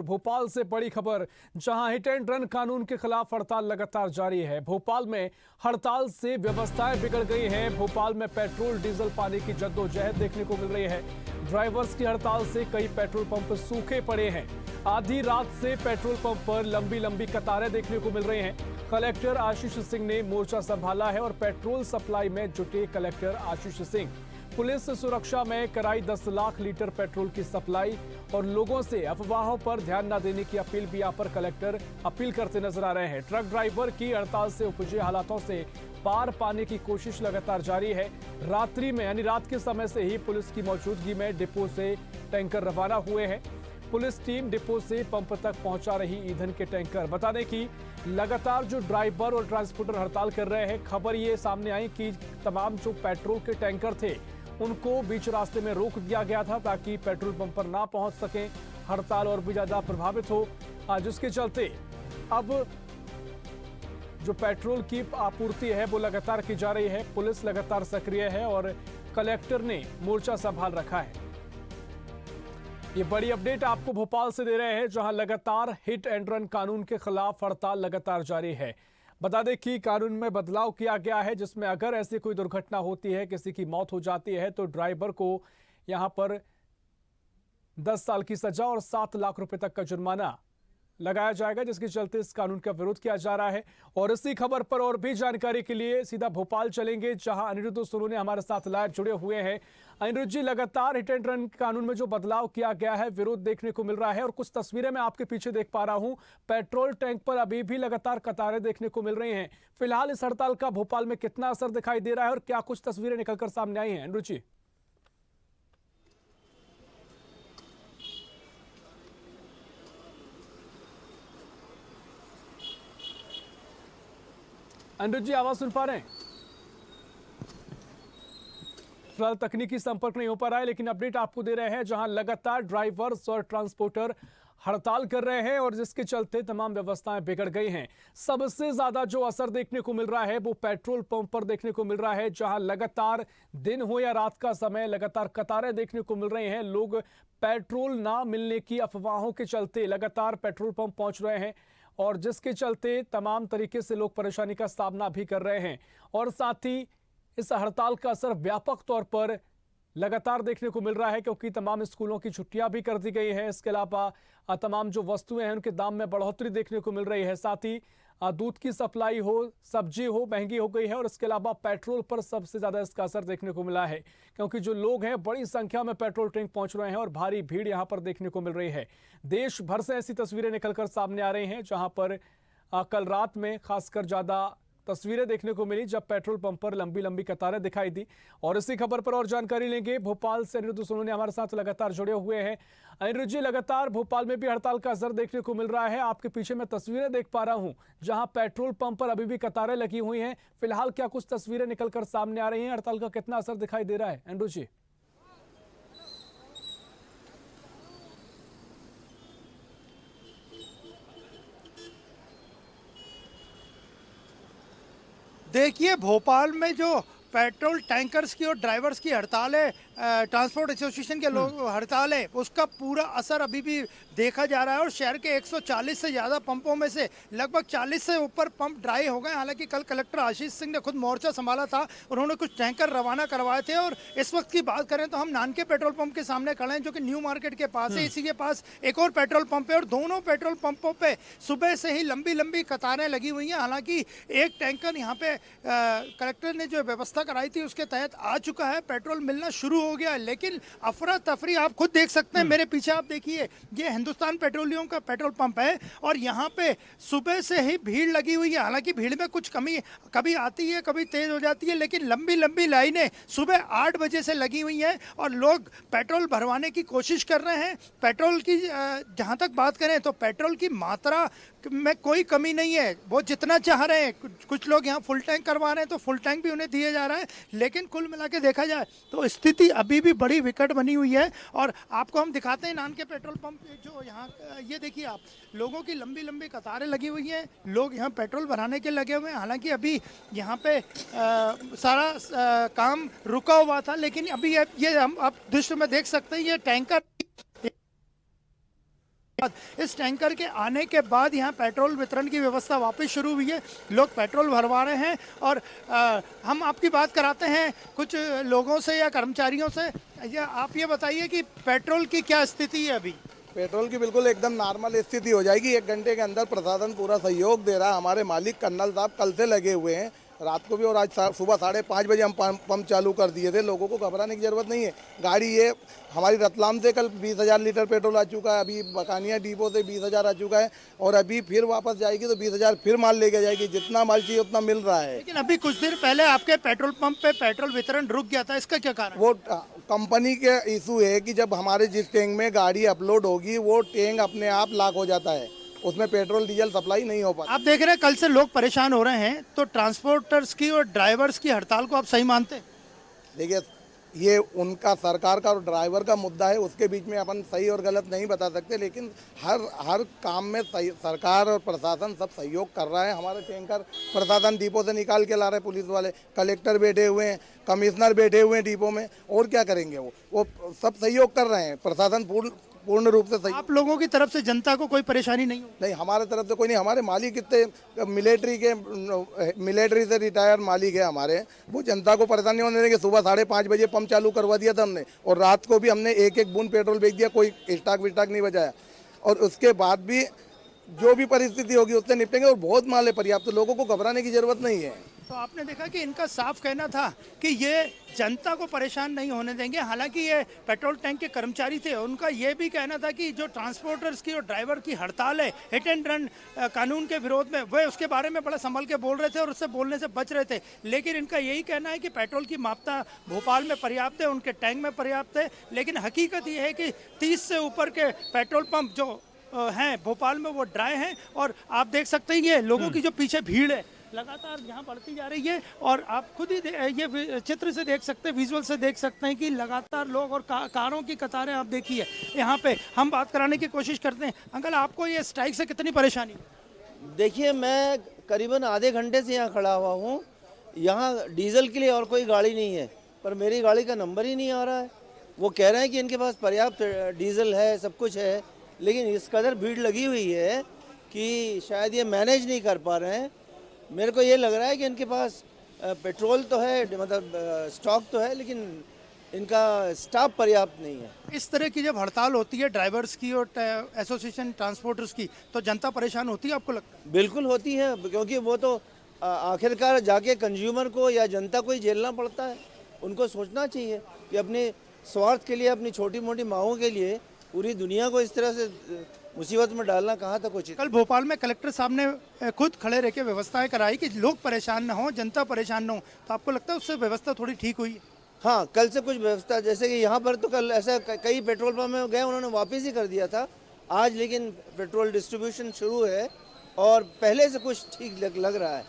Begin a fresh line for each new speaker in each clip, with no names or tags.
भोपाल से बड़ी खबर, जहां हिट एंड रन कानून के खिलाफ हड़ताल लगातार जारी है। भोपाल में हड़ताल से व्यवस्थाएं बिगड़ गई हैं। भोपाल में पेट्रोल डीजल पाने की जद्दोजहद देखने को मिल रही है। ड्राइवर्स की हड़ताल से कई पेट्रोल पंप सूखे पड़े हैं। आधी रात से पेट्रोल पंप पर लंबी लंबी कतारें देखने को मिल रही हैं। कलेक्टर आशीष सिंह ने मोर्चा संभाला है और पेट्रोल सप्लाई में जुटे कलेक्टर आशीष सिंह पुलिस सुरक्षा में कराई 10 लाख लीटर पेट्रोल की सप्लाई और लोगों से अफवाहों पर ध्यान न देने की अपील भी यहाँ पर कलेक्टर अपील करते नजर आ रहे हैं। ट्रक ड्राइवर की हड़ताल से उपजे हालातों से पार पाने की कोशिश लगातार जारी है। रात्रि में यानी रात के समय से ही पुलिस की मौजूदगी में डिपो से टैंकर रवाना हुए हैं। पुलिस टीम डिपो से पंप तक पहुंचा रही ईंधन के टैंकर। बता दें कि लगातार जो ड्राइवर और ट्रांसपोर्टर हड़ताल कर रहे हैं, खबर ये सामने आई कि तमाम जो पेट्रोल के टैंकर थे उनको बीच रास्ते में रोक दिया गया था ताकि पेट्रोल पंप पर ना पहुंच सकें, हड़ताल और भी ज्यादा प्रभावित हो, जिसके चलते अब जो पेट्रोल की आपूर्ति है वो लगातार की जा रही है। पुलिस लगातार सक्रिय है और कलेक्टर ने मोर्चा संभाल रखा है। ये बड़ी अपडेट आपको भोपाल से दे रहे हैं, जहां लगातार हिट एंड रन कानून के खिलाफ हड़ताल लगातार जारी है। बता दें कि कानून में बदलाव किया गया है, जिसमें अगर ऐसी कोई दुर्घटना होती है, किसी की मौत हो जाती है, तो ड्राइवर को यहां पर 10 साल की सजा और 7 लाख रुपए तक का जुर्माना लगाया जाएगा, जिसके चलते इस कानून का विरोध किया जा रहा है। और इसी खबर पर और भी जानकारी के लिए सीधा भोपाल चलेंगे, जहां अनिरुद्ध सोनू हमारे साथ लाइव जुड़े हुए हैं। अनिरुद्ध जी, लगातार हिट एंड रन कानून में जो बदलाव किया गया है, विरोध देखने को मिल रहा है और कुछ तस्वीरें मैं आपके पीछे देख पा रहा हूं। पेट्रोल टैंक पर अभी भी लगातार कतारें देखने को मिल रही हैं। फिलहाल इस हड़ताल का भोपाल में कितना असर दिखाई दे रहा है और क्या कुछ तस्वीरें निकलकर सामने आई हैं? अनिरुद्ध जी। अनिरुद्ध जी, आवाज सुन पा रहे हैं? फिलहाल तकनीकी संपर्क नहीं हो पा रहा है, लेकिन अपडेट आपको दे रहे हैं, जहां लगातार ड्राइवर्स और ट्रांसपोर्टर हड़ताल कर रहे हैं और जिसके चलते तमाम व्यवस्थाएं बिगड़ गई हैं। सबसे ज्यादा जो असर देखने को मिल रहा है वो पेट्रोल पंप पर देखने को मिल रहा है, जहां लगातार दिन हो या रात का समय लगातार कतारें देखने को मिल रही हैं। लोग पेट्रोल ना मिलने की अफवाहों के चलते लगातार पेट्रोल पंप पहुंच रहे हैं और जिसके चलते तमाम तरीके से लोग परेशानी का सामना भी कर रहे हैं। और साथ ही इस हड़ताल का असर व्यापक तौर पर लगातार देखने को मिल रहा है, क्योंकि तमाम स्कूलों की छुट्टियां भी कर दी गई हैं। इसके अलावा तमाम जो वस्तुएं हैं उनके दाम में बढ़ोतरी देखने को मिल रही है। साथ ही दूध की सप्लाई हो, सब्जी हो, महंगी हो गई है और इसके अलावा पेट्रोल पर सबसे ज्यादा इसका असर देखने को मिला है, क्योंकि जो लोग हैं बड़ी संख्या में पेट्रोल टैंक पहुंच रहे हैं और भारी भीड़ यहां पर देखने को मिल रही है। देश भर से ऐसी तस्वीरें निकलकर सामने आ रही हैं, जहां पर कल रात में खासकर ज्यादा तस्वीरें देखने को मिली जब पेट्रोल पंप पर लंबी लंबी कतारें दिखाई दी। और इसी खबर पर और जानकारी लेंगे, भोपाल से अनिरुद्ध सोनू ने हमारे साथ लगातार जुड़े हुए हैं। अनिरुद्ध जी, लगातार भोपाल में भी हड़ताल का असर देखने को मिल रहा है। आपके पीछे मैं तस्वीरें देख पा रहा हूं, जहां पेट्रोल पंप पर अभी भी कतारें लगी हुई हैं। फिलहाल क्या कुछ तस्वीरें निकलकर सामने आ रही हैं? हड़ताल का कितना असर दिखाई दे रहा है अनिरुद्ध जी?
देखिए, भोपाल में जो पेट्रोल टैंकर्स की और ड्राइवर्स की हड़ताल है, ट्रांसपोर्ट एसोसिएशन के लोग हड़ताल है, उसका पूरा असर अभी भी देखा जा रहा है। और शहर के 140 से ज़्यादा पंपों में से लगभग 40 से ऊपर पंप ड्राई हो गए। हालांकि कल कलेक्टर आशीष सिंह ने खुद मोर्चा संभाला था, उन्होंने कुछ टैंकर रवाना करवाए थे। और इस वक्त की बात करें तो हम नानके पेट्रोल पंप के सामने खड़े हैं, जो कि न्यू मार्केट के पास है। इसी के पास एक और पेट्रोल पंप है और दोनों पेट्रोल पंपों पर सुबह से ही लंबी लंबी कतारें लगी हुई हैं। हालांकि एक टैंकर यहाँ पे कलेक्टर ने जो व्यवस्था कराई थी उसके तहत आ चुका है, पेट्रोल मिलना शुरू हो गया है। लेकिन अफरा तफरी आप खुद देख सकते हैं, मेरे पीछे आप देखिए, ये हिंदुस्तान पेट्रोलियम का पेट्रोल पंप है और यहाँ पे सुबह से ही भीड़ लगी हुई है। हालांकि भीड़ में कुछ कमी कभी आती है, कभी तेज हो जाती है, लेकिन लंबी लंबी लाइनें सुबह 8 बजे से लगी हुई हैं और लोग पेट्रोल भरवाने की कोशिश कर रहे हैं। पेट्रोल की जहाँ तक बात करें तो पेट्रोल की मात्रा में कोई कमी नहीं है, वो जितना चाह रहे हैं। कुछ लोग यहाँ फुल टैंक करवा रहे हैं तो फुल टैंक भी उन्हें दिया जा रहा है, लेकिन कुल मिला के देखा जाए तो स्थिति अभी भी बड़ी विकट बनी हुई है। और आपको हम दिखाते हैं नान के पेट्रोल पंप जो यहाँ, ये देखिए आप, लोगों की लंबी लंबी कतारें लगी हुई हैं, लोग यहाँ पेट्रोल भराने के लगे हुए हैं। हालांकि अभी यहाँ पे सारा काम रुका हुआ था, लेकिन अभी ये हम आप दृश्य में देख सकते हैं, ये टैंकर बाद इस टैंकर के आने के बाद यहाँ पेट्रोल वितरण की व्यवस्था वापस शुरू हुई है। लोग पेट्रोल भरवा रहे हैं और हम आपकी बात कराते हैं कुछ लोगों से या कर्मचारियों से। या आप ये बताइए कि पेट्रोल की क्या स्थिति है अभी?
पेट्रोल की बिल्कुल एकदम नॉर्मल स्थिति हो जाएगी। 1 घंटे के अंदर प्रशासन पूरा सहयोग दे रहा है। हमारे मालिक कर्नल साहब कल से लगे हुए हैं, रात को भी, और आज सुबह 5:30 बजे हम पंप चालू कर दिए थे। लोगों को घबराने की जरूरत नहीं है। गाड़ी ये हमारी रतलाम से कल 20,000 लीटर पेट्रोल आ चुका है, अभी बकानिया डिपो से 20,000 आ चुका है, और अभी फिर वापस जाएगी तो 20,000 फिर माल लेके जाएगी। जितना माल चाहिए उतना मिल रहा है।
लेकिन अभी कुछ देर पहले आपके पेट्रोल पंप पे पेट्रोल वितरण रुक गया था, इसका क्या कारण?
वो कंपनी के इशू है कि जब हमारे जिस टैंक में गाड़ी अपलोड होगी वो टैंक अपने आप लॉक हो जाता है, उसमें पेट्रोल डीजल सप्लाई नहीं हो पाता।
आप देख रहे हैं कल से लोग परेशान हो रहे हैं, तो ट्रांसपोर्टर्स की और ड्राइवर्स की हड़ताल को आप सही मानते हैं?
देखिए, ये उनका सरकार का और ड्राइवर का मुद्दा है, उसके बीच में अपन सही और गलत नहीं बता सकते, लेकिन हर काम में सरकार और प्रशासन सब सहयोग कर रहा है। हमारे टैंकर प्रशासन डिपो से निकाल के ला रहे हैं, पुलिस वाले, कलेक्टर बैठे हुए हैं, कमिश्नर बैठे हुए हैं डिपो में, और क्या करेंगे? वो सब सहयोग कर रहे हैं। प्रशासन पूर्ण रूप से सही।
आप लोगों की तरफ से जनता को कोई परेशानी नहीं हो?
नहीं, हमारे तरफ से कोई नहीं। हमारे मालिक कितने मिलिट्री से रिटायर मालिक है हमारे, वो जनता को परेशानी होने देंगे। सुबह 5:30 बजे पंप चालू करवा दिया था हमने, और रात को भी हमने एक बूंद पेट्रोल बेच दिया, कोई स्टॉक विस्टॉक नहीं बचाया। और उसके बाद भी जो भी परिस्थिति होगी उससे निपटेंगे, और बहुत माल है पर्याप्त, तो लोगों को घबराने की जरूरत नहीं है।
तो आपने देखा कि इनका साफ कहना था कि ये जनता को परेशान नहीं होने देंगे। हालांकि ये पेट्रोल टैंक के कर्मचारी थे, उनका ये भी कहना था कि जो ट्रांसपोर्टर्स की और ड्राइवर की हड़ताल है हिट एंड रन कानून के विरोध में, वह उसके बारे में बड़ा संभल के बोल रहे थे और उससे बोलने से बच रहे थे। लेकिन इनका यही कहना है कि पेट्रोल की मात्रा भोपाल में पर्याप्त है, उनके टैंक में पर्याप्त है। लेकिन हकीकत ये है कि 30 से ऊपर के पेट्रोल पंप जो हैं भोपाल में वो ड्राई हैं, और आप देख सकते हैं ये लोगों की जो पीछे भीड़ है लगातार यहाँ बढ़ती जा रही है। और आप खुद ही ये चित्र से देख सकते हैं, विजुअल से देख सकते हैं कि लगातार लोग और कारों की कतारें आप देखिए यहाँ पे। हम बात कराने की कोशिश करते हैं। अंकल, आपको ये स्ट्राइक से कितनी परेशानी?
देखिए, मैं करीबन आधे घंटे से यहाँ खड़ा हुआ हूँ। यहाँ डीजल के लिए और कोई गाड़ी नहीं है, पर मेरी गाड़ी का नंबर ही नहीं आ रहा है। वो कह रहे हैं कि इनके पास पर्याप्त डीजल है, सब कुछ है, लेकिन इस कदर भीड़ लगी हुई है कि शायद ये मैनेज नहीं कर पा रहे हैं। मेरे को ये लग रहा है कि इनके पास पेट्रोल तो है, मतलब स्टॉक तो है, लेकिन इनका स्टाफ पर्याप्त नहीं है।
इस तरह की जब हड़ताल होती है ड्राइवर्स की और एसोसिएशन ट्रांसपोर्टर्स की, तो जनता परेशान होती है, आपको लगता है?
बिल्कुल होती है, क्योंकि वो तो आखिरकार जाके कंज्यूमर को या जनता को ही झेलना पड़ता है। उनको सोचना चाहिए कि अपने स्वार्थ के लिए, अपनी छोटी मोटी मांगों के लिए पूरी दुनिया को इस तरह से मुसीबत में डालना कहाँ तक उचित।
कल भोपाल में कलेक्टर साहब ने खुद खड़े रह के व्यवस्थाएं कराई कि लोग परेशान ना हो, जनता परेशान ना हो, तो आपको लगता है उससे व्यवस्था थोड़ी ठीक हुई?
हाँ, कल से कुछ व्यवस्था, जैसे कि यहाँ पर तो कल ऐसा कई पेट्रोल पंप में गए, उन्होंने वापस ही कर दिया था। आज लेकिन पेट्रोल डिस्ट्रीब्यूशन शुरू है और पहले से कुछ ठीक लग रहा है।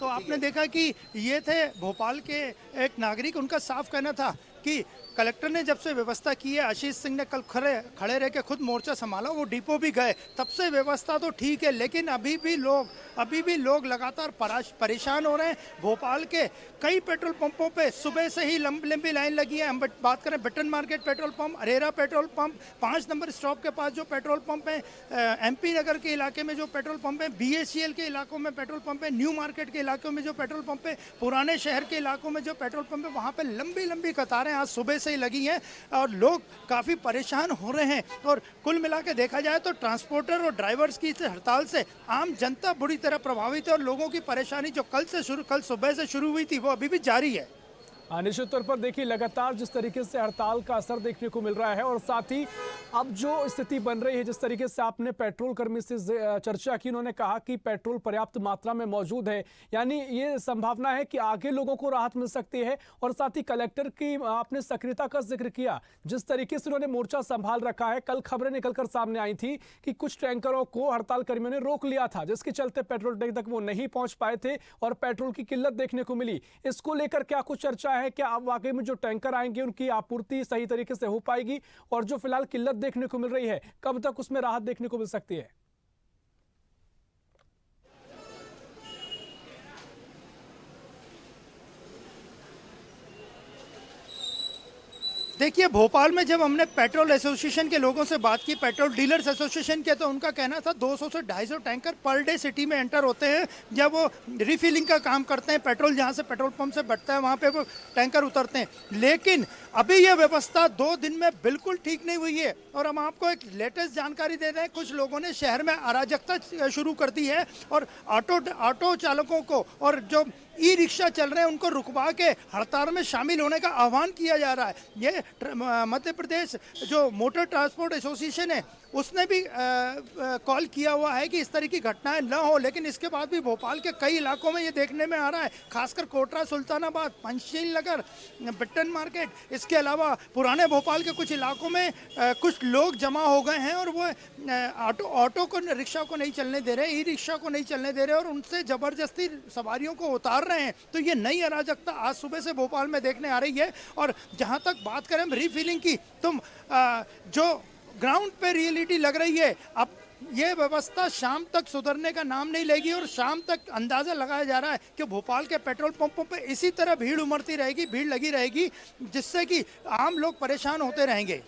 तो आपने देखा कि ये थे भोपाल के एक नागरिक, उनका साफ कहना था कि कलेक्टर ने जब से व्यवस्था की है, आशीष सिंह ने कल खड़े रह के खुद मोर्चा संभाला, वो डिपो भी गए, तब से व्यवस्था तो ठीक है, लेकिन अभी भी लोग लगातार परेशान हो रहे हैं। भोपाल के कई पेट्रोल पंपों पे सुबह से ही लंबी लाइन लगी है। हम बात करें Bittan market petrol pump, Arera petrol pump, 5 number stop के पास जो पेट्रोल पंप है, MP नगर के इलाके में जो पेट्रोल पंप है, BACL के इलाकों में पेट्रोल पंप है, न्यू मार्केट के इलाकों में जो पेट्रोल पंप है, पुराने शहर के इलाकों में जो पेट्रोल पंप है, वहाँ पे लंबी कतारें आज सुबह से ही लगी हैं और लोग काफ़ी परेशान हो रहे हैं। और कुल मिला के देखा जाए तो ट्रांसपोर्टर और ड्राइवर्स की इस हड़ताल से आम जनता बुरी तरह प्रभावित है, और लोगों की परेशानी जो कल सुबह से शुरू हुई थी वो अभी भी जारी है।
निश्चित तौर पर देखिए, लगातार जिस तरीके से हड़ताल का असर देखने को मिल रहा है, और साथ ही अब जो स्थिति बन रही है, जिस तरीके से आपने पेट्रोल कर्मी से चर्चा की, उन्होंने कहा कि पेट्रोल पर्याप्त मात्रा में मौजूद है, यानी ये संभावना है कि आगे लोगों को राहत मिल सकती है। और साथ ही कलेक्टर की आपने सक्रियता का जिक्र किया, जिस तरीके से उन्होंने मोर्चा संभाल रखा है। कल खबरें निकलकर सामने आई थी कि कुछ टैंकरों को हड़ताल कर्मियों ने रोक लिया था, जिसके चलते पेट्रोल टैंक तक वो नहीं पहुंच पाए थे और पेट्रोल की किल्लत देखने को मिली। इसको लेकर क्या कुछ चर्चा है? क्या अब वाकई में जो टैंकर आएंगे उनकी आपूर्ति सही तरीके से हो पाएगी, और जो फिलहाल किल्लत देखने को मिल रही है, कब तक उसमें राहत देखने को मिल सकती है?
देखिए, भोपाल में जब हमने पेट्रोल एसोसिएशन के लोगों से बात की, पेट्रोल डीलर्स एसोसिएशन के, तो उनका कहना था 200 से 250 टैंकर पर डे सिटी में एंटर होते हैं। जब वो रिफिलिंग का काम करते हैं, पेट्रोल जहाँ से पेट्रोल पंप से बढ़ता है वहाँ पे वो टैंकर उतरते हैं। लेकिन अभी ये व्यवस्था 2 दिन में बिल्कुल ठीक नहीं हुई है। और हम आपको एक लेटेस्ट जानकारी दे रहे हैं, कुछ लोगों ने शहर में अराजकता शुरू कर दी है और ऑटो चालकों को और जो ई रिक्शा चल रहे हैं उनको रुकवा के हड़ताल में शामिल होने का आह्वान किया जा रहा है। ये मध्य प्रदेश जो मोटर ट्रांसपोर्ट एसोसिएशन है उसने भी कॉल किया हुआ है कि इस तरह की घटनाएं न हो, लेकिन इसके बाद भी भोपाल के कई इलाकों में ये देखने में आ रहा है, खासकर कोटरा, सुल्तानाबाद, पंचशील नगर, बिट्टन मार्केट, इसके अलावा पुराने भोपाल के कुछ इलाकों में कुछ लोग जमा हो गए हैं और वो ऑटो को, रिक्शा को नहीं चलने दे रहे, ई रिक्शा को नहीं चलने दे रहे और उनसे ज़बरदस्ती सवारियों को उतार रहे हैं। तो ये नई अराजकता आज सुबह से भोपाल में देखने आ रही है। और जहाँ तक बात करें हम रीफिलिंग की, तो जो ग्राउंड पे रियलिटी लग रही है, अब ये व्यवस्था शाम तक सुधरने का नाम नहीं लेगी और शाम तक अंदाज़ा लगाया जा रहा है कि भोपाल के पेट्रोल पंपों पे इसी तरह भीड़ उमड़ती रहेगी, भीड़ लगी रहेगी, जिससे कि आम लोग परेशान होते रहेंगे।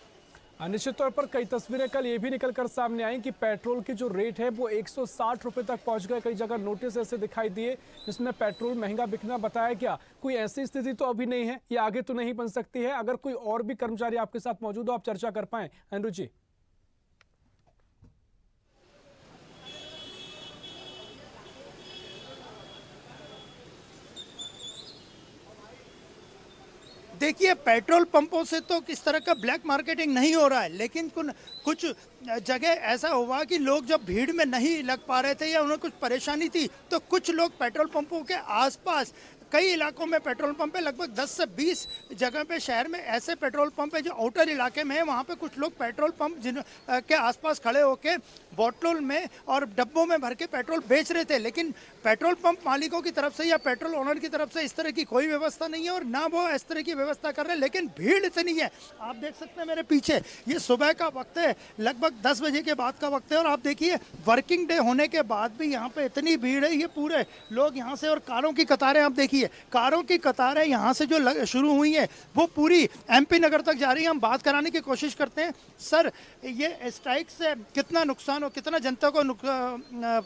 निश्चित तौर पर कई तस्वीरें कल ये भी निकल कर सामने आई कि पेट्रोल की जो रेट है वो 160 रुपए तक पहुंच गए। कई जगह नोटिस ऐसे दिखाई दिए जिसमें पेट्रोल महंगा बिकना बताया गया। कोई ऐसी स्थिति तो अभी नहीं है, ये आगे तो नहीं बन सकती है। अगर कोई और भी कर्मचारी आपके साथ मौजूद हो, आप चर्चा कर पाए। अनिरुद्ध जी,
देखिए, पेट्रोल पंपों से तो किस तरह का ब्लैक मार्केटिंग नहीं हो रहा है, लेकिन कुछ जगह ऐसा हुआ कि लोग जब भीड़ में नहीं लग पा रहे थे या उन्हें कुछ परेशानी थी, तो कुछ लोग पेट्रोल पंपों के आसपास कई इलाकों में पेट्रोल पंप है, लगभग 10 से 20 जगह पे शहर में ऐसे पेट्रोल पंप है जो आउटर इलाके में है। वहाँ पे कुछ लोग पेट्रोल पंप के आसपास खड़े होके बोतलों में और डब्बों में भर के पेट्रोल बेच रहे थे। लेकिन पेट्रोल पंप मालिकों की तरफ से या पेट्रोल ओनर की तरफ से इस तरह की कोई व्यवस्था नहीं है और ना वो इस तरह की व्यवस्था कर रहे हैं। लेकिन भीड़ इतनी है, आप देख सकते हैं मेरे पीछे, ये सुबह का वक्त है, लगभग 10 बजे के बाद का वक्त है और आप देखिए वर्किंग डे होने के बाद भी यहाँ पे इतनी भीड़ है। ये पूरे लोग यहाँ से, और कारों की कतारें आप देखिए, कारों की कतारें यहाँ से जो शुरू हुई है वो पूरी एमपी नगर तक जा रही है। हम बात कराने की कोशिश करते हैं। सर, ये स्ट्राइक से कितना नुकसान हो, कितना जनता को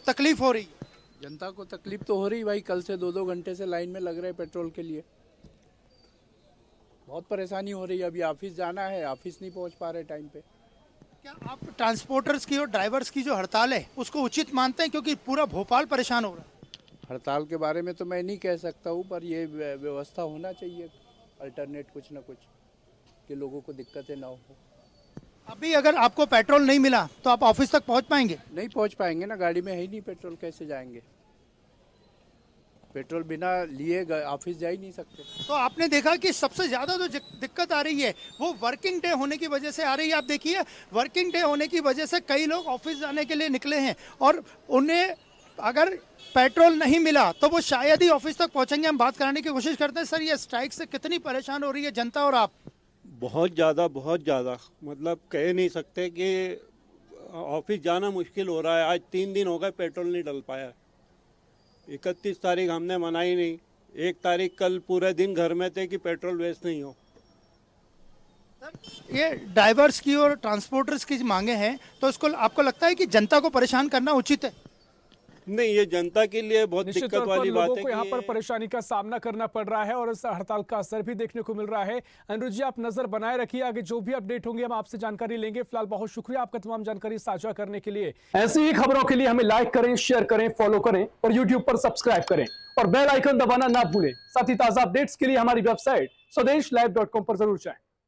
तकलीफ हो रही है?
जनता को तकलीफ तो हो रही भाई, कल से 2-2 घंटे से लाइन में लग रहे हैं पेट्रोल के लिए, बहुत परेशानी हो रही है। अभी ऑफिस जाना है, ऑफिस नहीं पहुंच पा रहे टाइम पे।
क्या आप ट्रांसपोर्टर्स की और ड्राइवर्स की जो हड़ताल है उसको उचित मानते हैं, क्योंकि पूरा भोपाल परेशान हो रहा है?
हड़ताल के बारे में तो मैं नहीं कह सकता हूँ, पर ये व्यवस्था होना चाहिए अल्टरनेट कुछ ना कुछ, कि लोगों को दिक्कतें ना हो।
अभी अगर आपको पेट्रोल नहीं मिला तो आप ऑफिस तक पहुंच पाएंगे?
नहीं पहुंच पाएंगे ना, गाड़ी में है ही नहीं पेट्रोल, कैसे जाएंगे? पेट्रोल बिना लिए ऑफिस जा ही नहीं सकते।
तो आपने देखा कि सबसे ज़्यादा जो दिक्कत आ रही है वो वर्किंग डे होने की वजह से आ रही है। आप देखिए, वर्किंग डे होने की वजह से कई लोग ऑफिस जाने के लिए निकले हैं और उन्हें अगर पेट्रोल नहीं मिला तो वो शायद ही ऑफिस तक पहुंचेंगे। हम बात कराने की कोशिश करते हैं। सर, ये स्ट्राइक से कितनी परेशान हो रही है जनता और आप?
बहुत ज़्यादा, मतलब कह नहीं सकते कि ऑफिस जाना मुश्किल हो रहा है। आज 3 दिन हो गए पेट्रोल नहीं डल पाया। 31 तारीख हमने मनाई नहीं, 1 तारीख कल पूरे दिन घर में थे कि पेट्रोल वेस्ट नहीं हो।
ये ड्राइवर्स की और ट्रांसपोर्टर्स की मांगे हैं, तो इसको आपको लगता है कि जनता को परेशान करना उचित है?
नहीं, ये जनता के लिए बहुत
निश्चित
दिक्कत
तौर पर
वाली बात
लोगों
है
को
कि
यहाँ पर परेशानी का सामना करना पड़ रहा है और इस हड़ताल का असर भी देखने को मिल रहा है। अनिरुद्ध जी, आप नजर बनाए रखिए, आगे जो भी अपडेट होंगे हम आपसे जानकारी लेंगे। फिलहाल बहुत शुक्रिया आपका तमाम जानकारी साझा करने के लिए। ऐसी ही खबरों के लिए हमें लाइक करें, शेयर करें, फॉलो करें और यूट्यूब पर सब्सक्राइब करें और बेल आइकन दबाना ना भूलें। साथ ही ताजा अपडेट्स के लिए हमारी वेबसाइट swdeshlive.com पर जरूर जाएं।